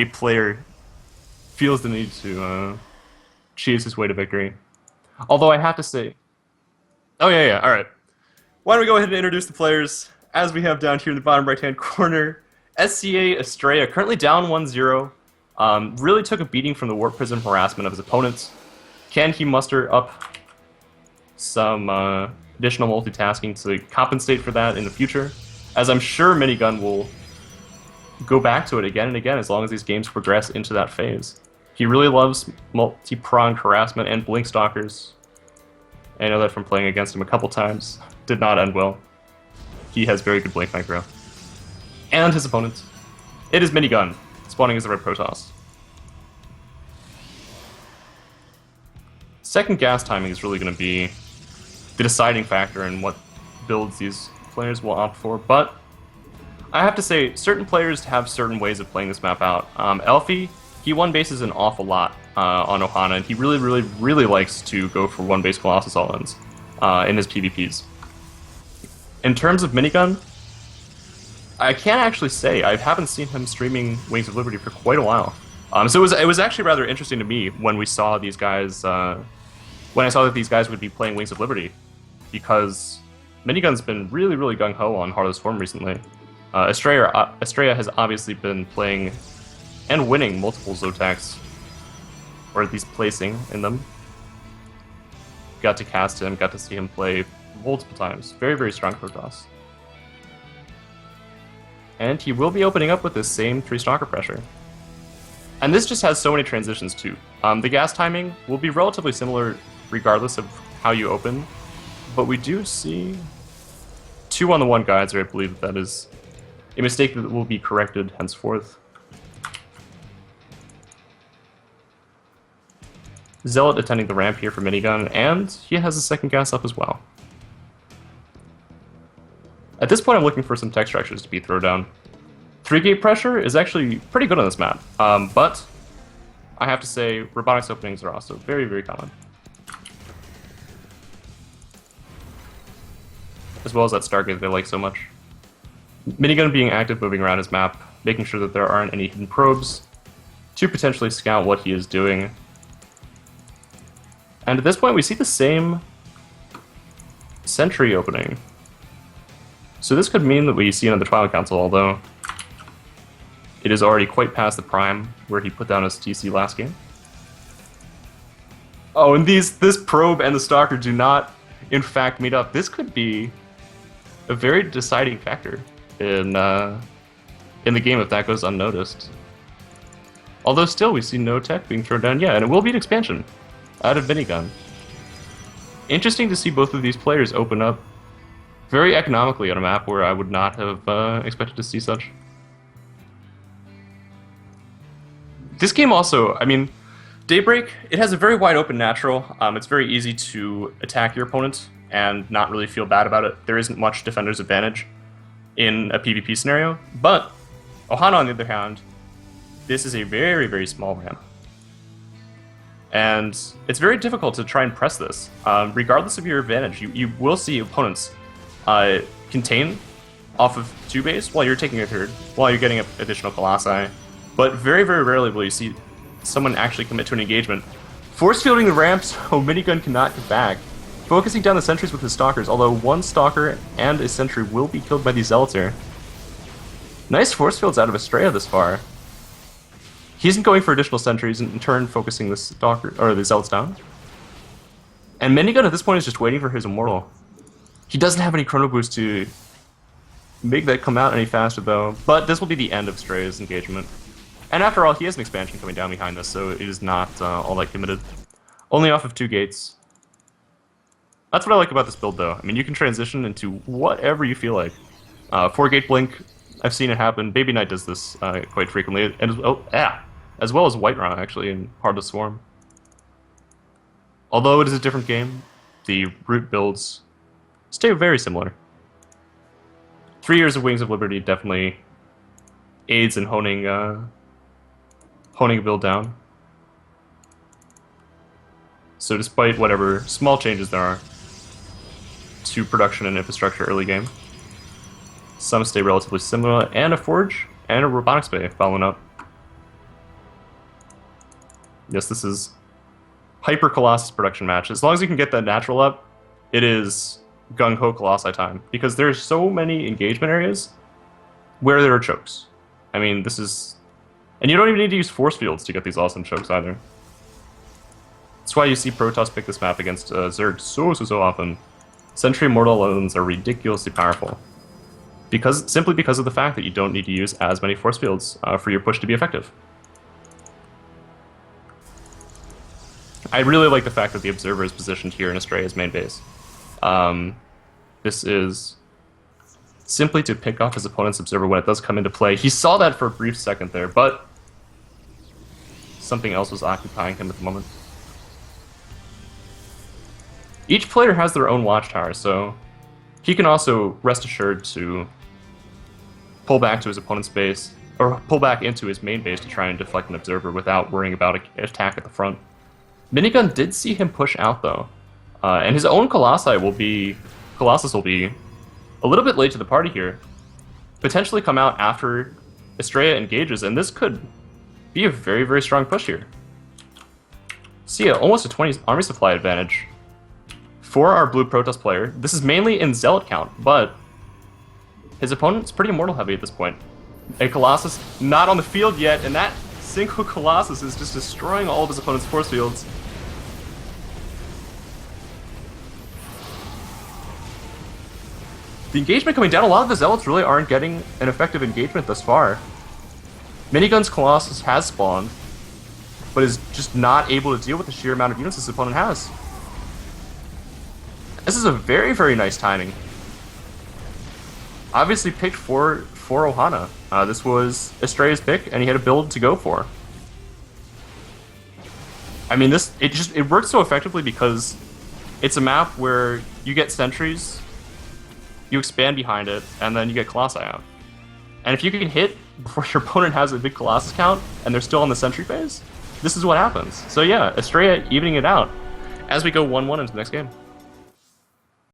a player feels the need to cheese his way to victory. Although I have to say, oh yeah, all right. Why don't we go ahead and introduce the players as we have down here in the bottom right-hand corner. SCAstrea currently down 1-0. Really took a beating from the Warp Prism harassment of his opponents. Can he muster up some additional multitasking to compensate for that in the future? As I'm sure Minigun will go back to it again and again as long as these games progress into that phase. He really loves multi-pronged harassment and blink stalkers. I know that from playing against him a couple times. Did not end well. He has very good blink micro. And his opponent. It is Minigun, spawning as the Red Protoss. Second gas timing is really going to be the deciding factor in what builds these players will opt for, but I have to say, certain players have certain ways of playing this map out. Elfie, he one bases an awful lot on Ohana, and he really likes to go for one base Colossus all-ins in his PvPs. In terms of Minigun, I can't actually say. I haven't seen him streaming Wings of Liberty for quite a while. So it was actually rather interesting to me when we saw these guys, when I saw that these guys would be playing Wings of Liberty, because Minigun's been really gung-ho on Heartless Form recently. SCAstrea has obviously been playing and winning multiple Zotacs, or at least placing in them. Got to cast him, got to see him play multiple times. Very strong Protoss. And he will be opening up with this same 3-stalker pressure. And this just has so many transitions too. The gas timing will be relatively similar regardless of how you open, but we do see 2-on-the-1 guides, or I believe that is a mistake that will be corrected henceforth. Zealot attending the ramp here for Minigun, and he has a second gas up as well. At this point I'm looking for some tech structures to be thrown down. 3-gate pressure is actually pretty good on this map, but I have to say robotics openings are also very common. As well as that Stargate they like so much. Minigun being active, moving around his map, making sure that there aren't any hidden probes to potentially scout what he is doing. And at this point we see the same sentry opening. So this could mean that we see another Twilight Council, although it is already quite past the prime where he put down his TC last game. Oh, and this probe and the Stalker do not, in fact, meet up. This could be a very deciding factor in the game if that goes unnoticed. Although still, we see no tech being thrown down yet, and it will be an expansion out of Minigun. Interesting to see both of these players open up very economically on a map where I would not have expected to see such. This game also, I mean, Daybreak, it has a very wide open natural. It's very easy to attack your opponent and not really feel bad about it. There isn't much defender's advantage in a PvP scenario, but Ohana, on the other hand, this is a very small ramp. And it's very difficult to try and press this. Regardless of your advantage, you will see opponents contain off of 2 base while you're taking a third, while you're getting additional Colossi. But very rarely will you see someone actually commit to an engagement. Force fielding the ramps, so Minigun cannot get back. Focusing down the sentries with his stalkers, although one stalker and a sentry will be killed by the Zealots here. Nice force fields out of SCAstrea this far. He isn't going for additional sentries, and in turn focusing the stalker or the Zealots down. And Minigun at this point is just waiting for his Immortal. He doesn't have any Chrono Boost to make that come out any faster though, but this will be the end of SCAstrea's engagement. And after all, he has an expansion coming down behind this, so it is not all that committed. Only off of 2 gates. That's what I like about this build though. I mean, you can transition into whatever you feel like. 4-gate blink, I've seen it happen. Baby Knight does this quite frequently, and as well as Whiterun actually in Heartless Swarm. Although it is a different game, the root builds stay very similar. 3 years of Wings of Liberty definitely aids in honing a build down. So despite whatever small changes there are to production and infrastructure early game, some stay relatively similar, and a Forge and a Robotics Bay following up. Yes, this is Hyper Colossus production match. As long as you can get that natural up, it is gung-ho Colossi time. Because there's so many engagement areas where there are chokes. I mean, this is... And you don't even need to use force fields to get these awesome chokes either. That's why you see Protoss pick this map against Zerg so often. Sentry Immortal Loans are ridiculously powerful. Simply because of the fact that you don't need to use as many force fields for your push to be effective. I really like the fact that the Observer is positioned here in SCAstrea's main base. This is simply to pick off his opponent's Observer when it does come into play. He saw that for a brief second there, but something else was occupying him at the moment. Each player has their own watchtower, so he can also rest assured to pull back to his opponent's base, or pull back into his main base to try and deflect an Observer without worrying about an attack at the front. Minigun did see him push out, though, and his own Colossus will be a little bit late to the party here. Potentially come out after SCAstrea engages, and this could be a very, very strong push here. See, almost a 20 army supply advantage for our blue Protoss player. This is mainly in Zealot count, but his opponent's pretty Immortal heavy at this point. A Colossus not on the field yet, and that single Colossus is just destroying all of his opponent's force fields. The engagement coming down, a lot of the Zealots really aren't getting an effective engagement thus far. Minigun's Colossus has spawned, but is just not able to deal with the sheer amount of units his opponent has. This is a very, very nice timing. Obviously picked for Ohana. This was SCAstrea's pick, and he had a build to go for. I mean, it works so effectively because it's a map where you get sentries, you expand behind it, and then you get Colossi out. And if you can hit before your opponent has a big Colossus count, and they're still on the sentry phase, this is what happens. So yeah, SCAstrea evening it out as we go 1-1 into the next game.